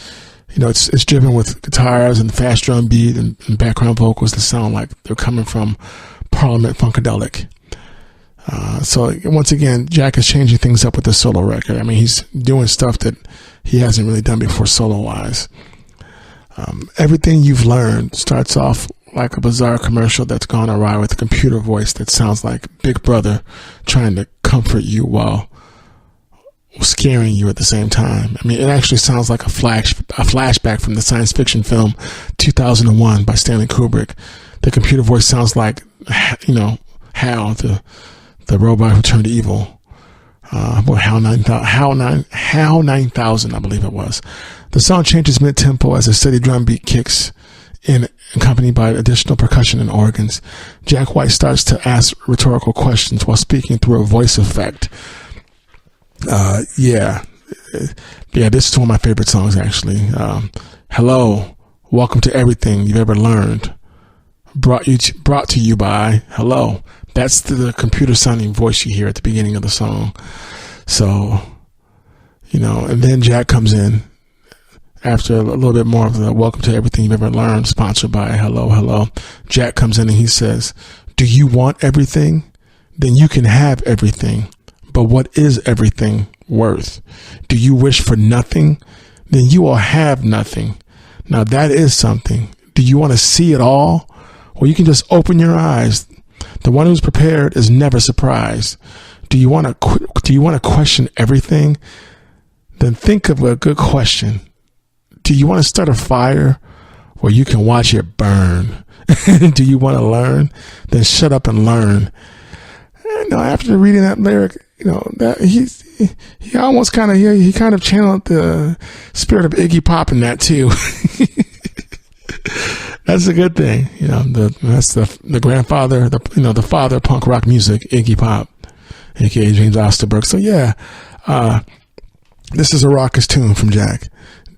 You know, it's driven with guitars and fast drum beat and background vocals that sound like they're coming from Parliament Funkadelic. So once again, Jack is changing things up with the solo record. I mean, he's doing stuff that he hasn't really done before solo-wise. Everything You've Learned starts off like a bizarre commercial that's gone awry with a computer voice that sounds like Big Brother trying to comfort you while scaring you at the same time. I mean, it actually sounds like a flashback from the science fiction film 2001 by Stanley Kubrick. The computer voice sounds like, you know, Hal, the robot who turned evil. Hal 9000, I believe it was. The song changes mid-tempo as a steady drum beat kicks in, accompanied by additional percussion and organs. Jack White starts to ask rhetorical questions while speaking through a voice effect. Yeah, this is one of my favorite songs, actually. Hello, welcome to everything you've ever learned. Brought to you by Hello. That's the computer sounding voice you hear at the beginning of the song. So, you know, and then Jack comes in after a little bit more of the welcome to everything you've ever learned, sponsored by Hello. Jack comes in and he says, do you want everything? Then you can have everything. But what is everything worth? Do you wish for nothing? Then you will have nothing. Now that is something. Do you want to see it all? Well, you can just open your eyes. The one who's prepared is never surprised. Do you want to question everything? Then think of a good question. Do you want to start a fire where you can watch it burn? Do you want to learn? Then shut up and learn. after reading that lyric, that he almost kind of he kind of channeled the spirit of Iggy Pop in that too. That's a good thing, that's the grandfather, the father of punk rock music, Iggy Pop, aka James Osterberg. So yeah, this is a raucous tune from Jack.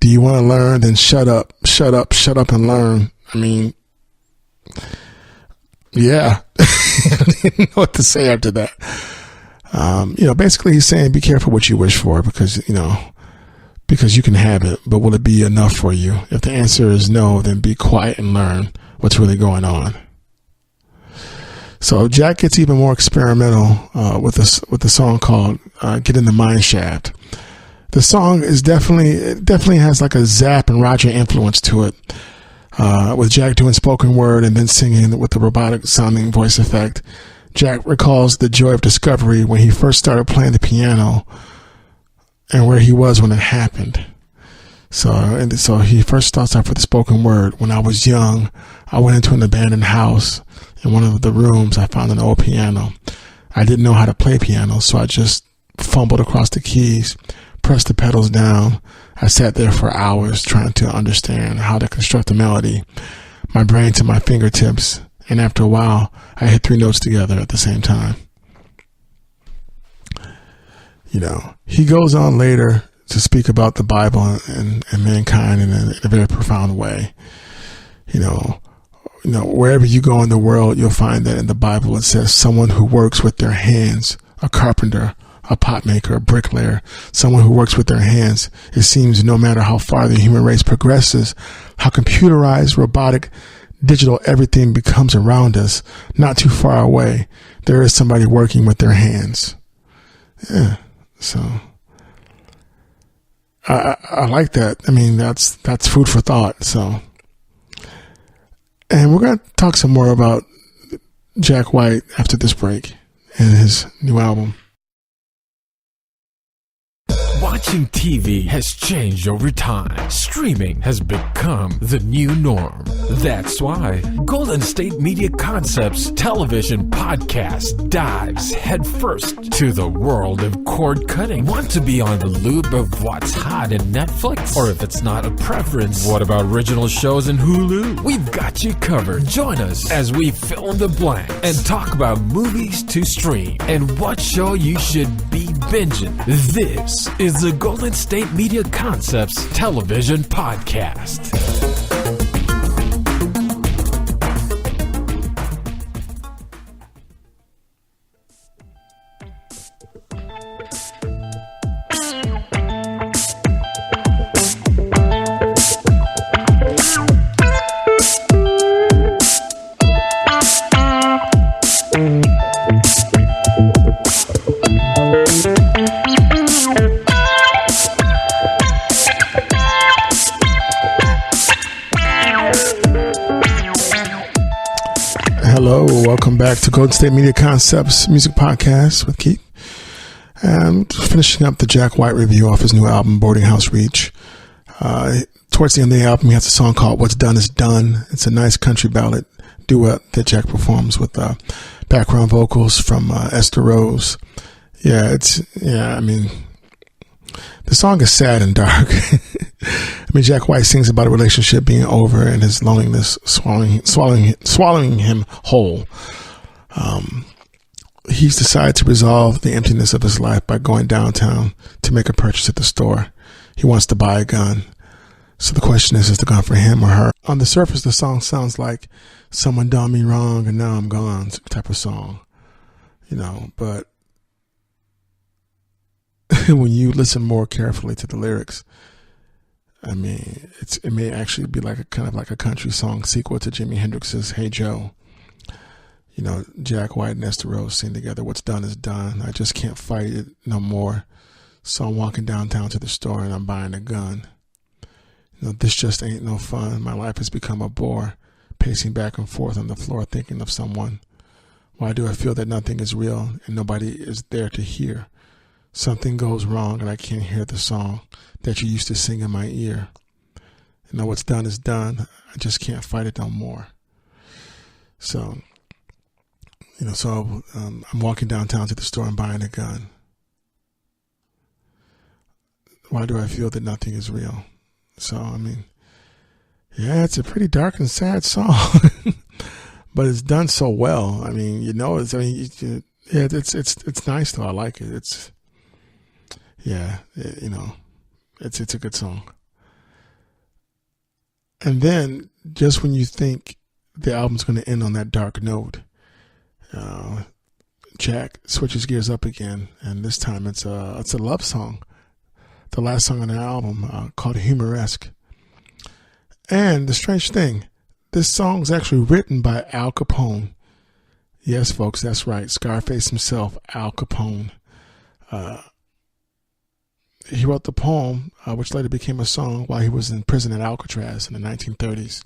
Do you want to learn? Then shut up and learn. I mean, yeah. I don't know what to say after that. Basically he's saying be careful what you wish for because you can have it, but will it be enough for you? If the answer is no, then be quiet and learn what's really going on. So Jack gets even more experimental with the song called Get in the Mine Shaft. The song is definitely has like a Zapp and Roger influence to it, with Jack doing spoken word and then singing with the robotic sounding voice effect. Jack recalls the joy of discovery when he first started playing the piano and where he was when it happened. So he first starts off with the spoken word. When I was young, I went into an abandoned house. In one of the rooms, I found an old piano. I didn't know how to play piano, so I just fumbled across the keys, pressed the pedals down. I sat there for hours trying to understand how to construct a melody, my brain to my fingertips, and after a while, I hit 3 notes together at the same time. He goes on later to speak about the Bible and mankind in a very profound way. Wherever you go in the world, you'll find that in the Bible it says someone who works with their hands, a carpenter, a pot maker, a bricklayer, someone who works with their hands. It seems no matter how far the human race progresses, how computerized, robotic, digital everything becomes around us, not too far away, there is somebody working with their hands. Yeah, so I like that. I mean, that's food for thought. So, and we're going to talk some more about Jack White after this break and his new album. Watching TV has changed over time. Streaming has become the new norm. That's why Golden State Media Concepts television podcast dives headfirst to the world of cord cutting. Want to be on the loop of what's hot in Netflix? Or if it's not a preference, what about original shows in Hulu? We've got you covered. Join us as we fill in the blanks and talk about movies to stream and what show you should be binging. This is the Golden State Media Concepts television podcast. Hello, welcome back to Golden State Media Concepts Music Podcast with Keith. Just finishing up the Jack White review off his new album, Boarding House Reach. Towards the end of the album, he has a song called What's Done Is Done. It's a nice country ballad duet that Jack performs with background vocals from Esther Rose. I mean, the song is sad and dark. I mean, Jack White sings about a relationship being over and his loneliness swallowing him whole. He's decided to resolve the emptiness of his life by going downtown to make a purchase at the store. He wants to buy a gun. So the question is the gun for him or her? On the surface, the song sounds like someone done me wrong and now I'm gone type of song, but when you listen more carefully to the lyrics, I mean, it may actually be like a country song sequel to Jimi Hendrix's Hey Joe. Jack White and Esther Rose sing together, What's Done Is Done. I just can't fight it no more. So I'm walking downtown to the store and I'm buying a gun. This just ain't no fun. My life has become a bore, pacing back and forth on the floor thinking of someone. Why do I feel that nothing is real and nobody is there to hear? Something goes wrong and I can't hear the song that you used to sing in my ear. What's done is done. I just can't fight it no more. So, So I'm walking downtown to the store and buying a gun. Why do I feel that nothing is real? So, yeah, it's a pretty dark and sad song, but it's done so well. It's nice though. I like it. It's a good song. And then just when you think the album's going to end on that dark note, Jack switches gears up again, and this time it's a love song, the last song on the album, called Humoresque. And the strange thing, this song's actually written by Al Capone. Yes, folks, that's right, Scarface himself, Al Capone. He wrote the poem, which later became a song while he was in prison at Alcatraz in the 1930s.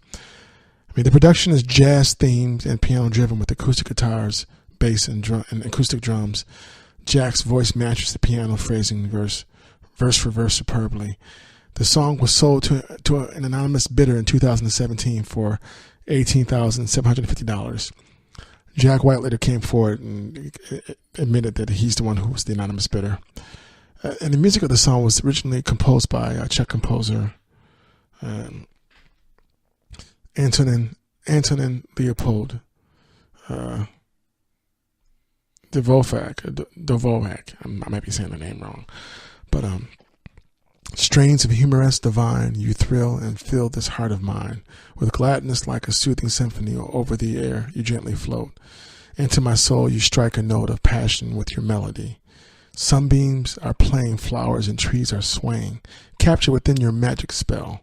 The production is jazz themed and piano driven with acoustic guitars, bass, and acoustic drums. Jack's voice matches the piano phrasing verse for verse superbly. The song was sold to an anonymous bidder in 2017 for $18,750. Jack White later came forward and admitted that he's the one who was the anonymous bidder. And the music of the song was originally composed by Czech composer Antonin Leopold Dvořák. I might be saying the name wrong, but strains of humoresque divine, you thrill and fill this heart of mine with gladness like a soothing symphony. Over the air you gently float. Into my soul you strike a note of passion with your melody. Sunbeams are playing, flowers and trees are swaying, captured within your magic spell.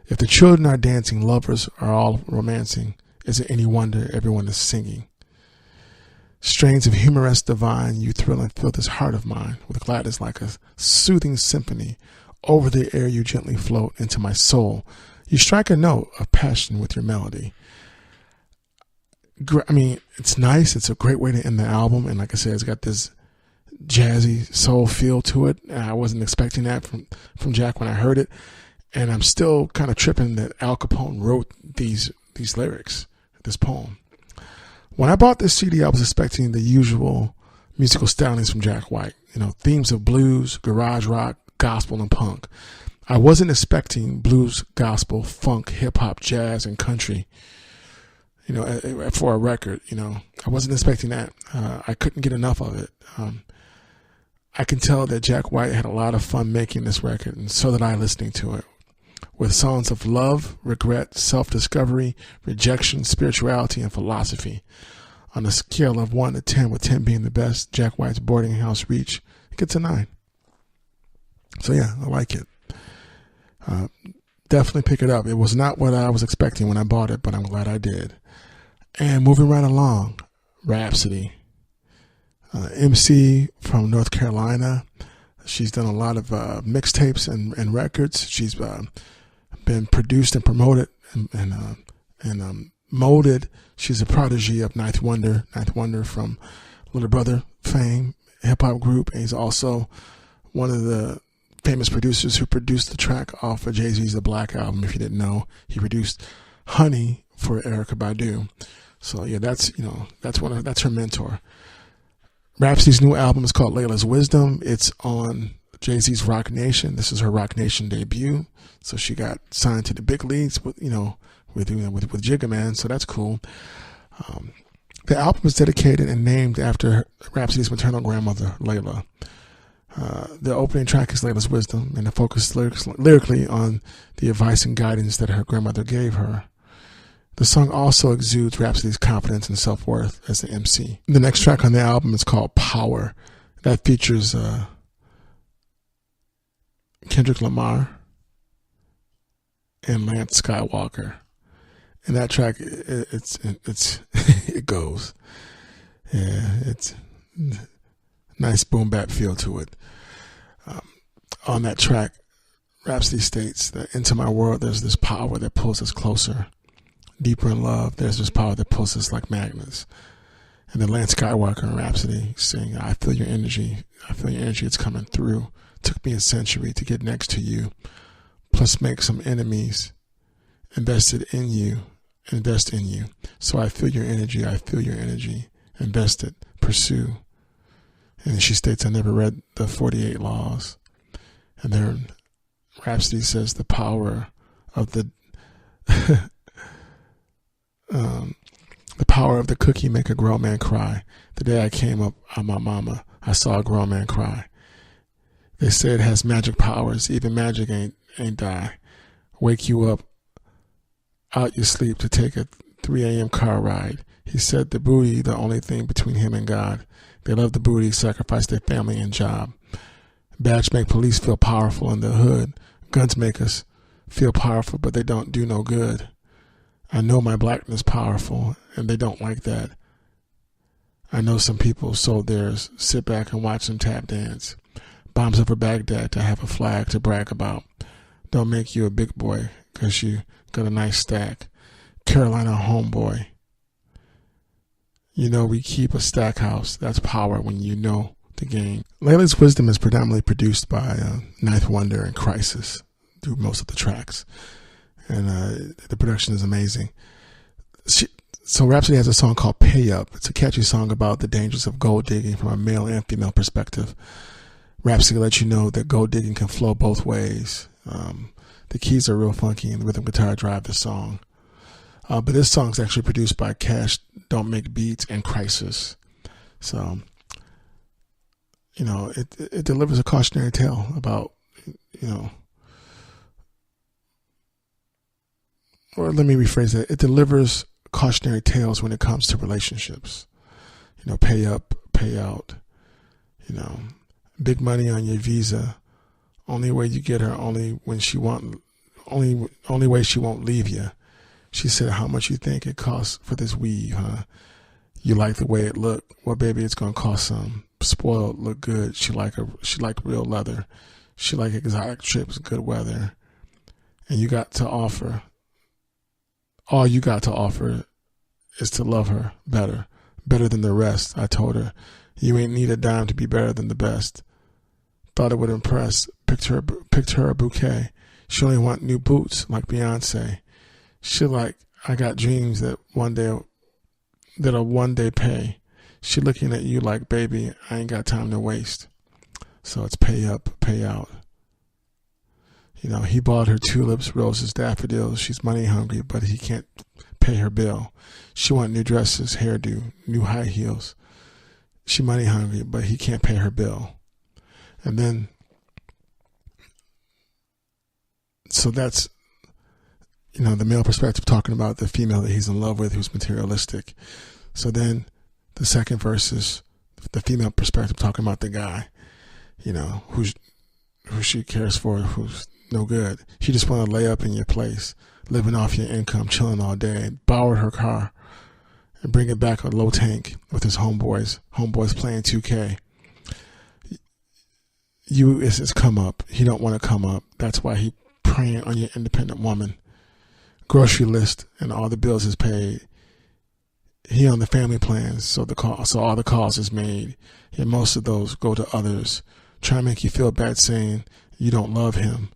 If the children are dancing, lovers are all romancing. Is it any wonder everyone is singing? Strains of humoresque divine, you thrill and fill this heart of mine with gladness like a soothing symphony. Over the air you gently float. Into my soul you strike a note of passion with your melody. It's nice. It's a great way to end the album, and like I said, it's got this jazzy soul feel to it. And I wasn't expecting that from Jack when I heard it, and I'm still kind of tripping that Al Capone wrote these lyrics, this poem. When I bought this CD, I was expecting the usual musical stylings from Jack White, themes of blues, garage rock, gospel, and punk. I wasn't expecting blues, gospel, funk, hip hop, jazz, and country, for a record. I wasn't expecting that. I couldn't get enough of it. I can tell that Jack White had a lot of fun making this record, and so did I listening to it. With songs of love, regret, self-discovery, rejection, spirituality, and philosophy. On a scale of 1 to 10, with 10 being the best, Jack White's Boarding House Reach gets a 9. So yeah, I like it. Definitely pick it up. It was not what I was expecting when I bought it, but I'm glad I did. And moving right along, Rapsody. MC from North Carolina. She's done a lot of mixtapes and records. She's been produced and promoted and molded. She's a protege of Ninth Wonder from Little Brother fame, hip hop group. And he's also one of the famous producers who produced the track off of Jay-Z's The Black Album. If you didn't know, he produced Honey for Erykah Badu. So yeah, that's her mentor. Rapsody's new album is called Layla's Wisdom. It's on Jay-Z's Rock Nation. This is her Rock Nation debut. So she got signed to the big leagues with Jigga Man. So that's cool. The album is dedicated and named after Rapsody's maternal grandmother, Layla. The opening track is Layla's Wisdom, and it focuses lyrically on the advice and guidance that her grandmother gave her. The song also exudes Rapsody's confidence and self-worth as an MC. The next track on the album is called Power. That features Kendrick Lamar and Lance Skywalker. And that track, it goes. Yeah, it's nice boom bap feel to it. On that track, Rapsody states that into my world there's this power that pulls us closer. Deeper in love, there's this power that pulls us like magnets. And then Lance Skywalker and Rapsody saying, I feel your energy. I feel your energy. It's coming through. Took me a century to get next to you. Plus make some enemies. Invest in you. So I feel your energy. I feel your energy. invested, pursue. And she states, I never read the 48 laws. And then Rapsody says the power of the the power of the cookie make a grown man cry. The day I came up on my mama, I saw a grown man cry. They say it has magic powers. Even magic ain't die. Wake you up out your sleep to take a 3 a.m. car ride. He said the booty, the only thing between him and God. They love the booty, sacrifice their family and job. Badge make police feel powerful in the hood. Guns make us feel powerful, but they don't do no good. I know my blackness powerful, and they don't like that. I know some people sold theirs. Sit back and watch them tap dance. Bombs over Baghdad to have a flag to brag about. Don't make you a big boy, 'cause you got a nice stack. Carolina homeboy. You know we keep a stack house. That's power when you know the game. Layla's Wisdom is predominantly produced by Ninth Wonder and Crisis. Do most of the tracks. And the production is amazing. So Rapsody has a song called Pay Up. It's a catchy song about the dangers of gold digging from a male and female perspective. Rapsody lets you know that gold digging can flow both ways. The keys are real funky and the rhythm guitar drive the song. But this song is actually produced by Cash, Don't Make Beats, and Crisis. So, you know, it delivers a cautionary tale about, you know, or let me rephrase that. It delivers cautionary tales when it comes to relationships. You know, pay up, pay out. You know, big money on your visa. Only way you get her, only way she won't leave you. She said, how much you think it costs for this weave, huh? You like the way it looked. Well, baby, it's going to cost some. Spoiled, look good. She like real leather. She like exotic trips, good weather. And you got to offer, all you got to offer is to love her better than the rest. I told her, you ain't need a dime to be better than the best. Thought it would impress. Picked her a bouquet. She only want new boots like Beyonce. She like, I got dreams that that'll one day pay. She looking at you like, baby, I ain't got time to waste. So it's pay up, pay out. You know, he bought her tulips, roses, daffodils. She's money hungry, but he can't pay her bill. She want new dresses, hairdo, new high heels. She money hungry, but he can't pay her bill. And then, so that's, you know, the male perspective talking about the female that he's in love with who's materialistic. So then the second verse is the female perspective talking about the guy, you know, who she cares for, who's no good. She just want to lay up in your place, living off your income, chilling all day, borrowed her car and bring it back a low tank with his homeboys playing 2K. You is his come up. He don't want to come up. That's why he preying on your independent woman. Grocery list and all the bills is paid. He on the family plans, so all the calls is made. And most of those go to others. Try to make you feel bad saying you don't love him.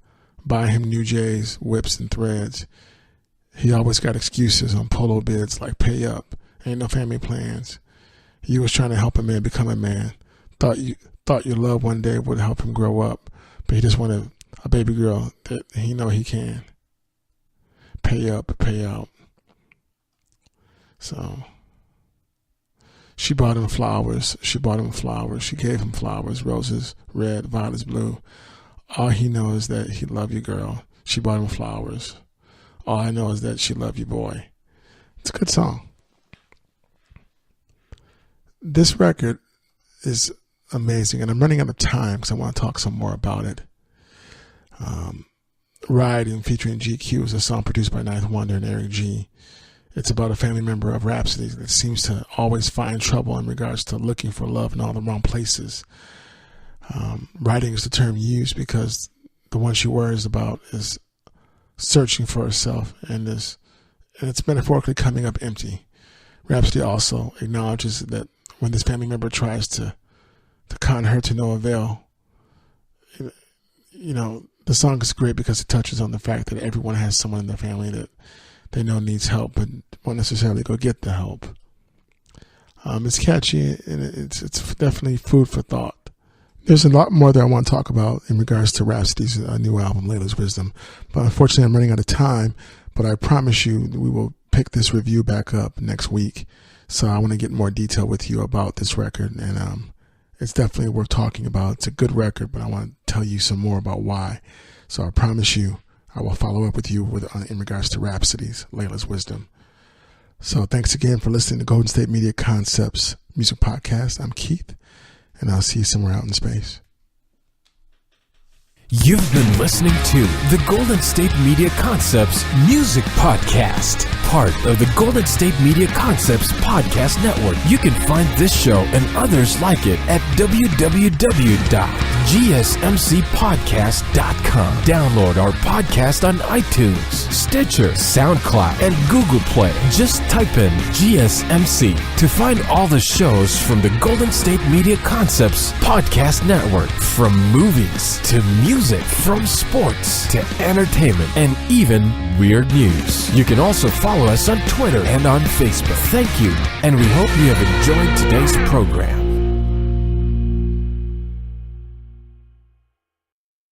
Buy him new J's, whips, and threads. He always got excuses on polo bids like pay up. Ain't no family plans. You was trying to help a man become a man. Thought your love one day would help him grow up, but he just wanted a baby girl that he know he can. Pay up, pay out. So she bought him flowers. She gave him flowers, roses, red, violets, blue. All he knows is that he love you, girl. She bought him flowers. All I know is that she love you, boy. It's a good song. This record is amazing, and I'm running out of time because I want to talk some more about it. Riding, featuring GQ, is a song produced by Ninth Wonder and Eric G. It's about a family member of Rapsody that seems to always find trouble in regards to looking for love in all the wrong places. Riding is the term used because the one she worries about is searching for herself, and it's metaphorically coming up empty. Rapsody also acknowledges that when this family member tries to con her to no avail, you know, the song is great because it touches on the fact that everyone has someone in their family that they know needs help but won't necessarily go get the help. It's catchy, and it's definitely food for thought. There's a lot more that I want to talk about in regards to Rapsody's new album, Layla's Wisdom. But unfortunately, I'm running out of time. But I promise you we will pick this review back up next week. So I want to get more detail with you about this record. And it's definitely worth talking about. It's a good record, but I want to tell you some more about why. So I promise you I will follow up with you in regards to Rapsody's Layla's Wisdom. So thanks again for listening to Golden State Media Concepts Music Podcast. I'm Keith, and I'll see you somewhere out in space. You've been listening to the Golden State Media Concepts Music Podcast, part of the Golden State Media Concepts Podcast Network. You can find this show and others like it at www.gsmcpodcast.com. Download our podcast on iTunes, Stitcher, SoundCloud, and Google Play. Just type in GSMC to find all the shows from the Golden State Media Concepts Podcast Network, from movies to music, from sports to entertainment, and even weird news. You can also follow us on Twitter and on Facebook. Thank you, and we hope you have enjoyed today's program.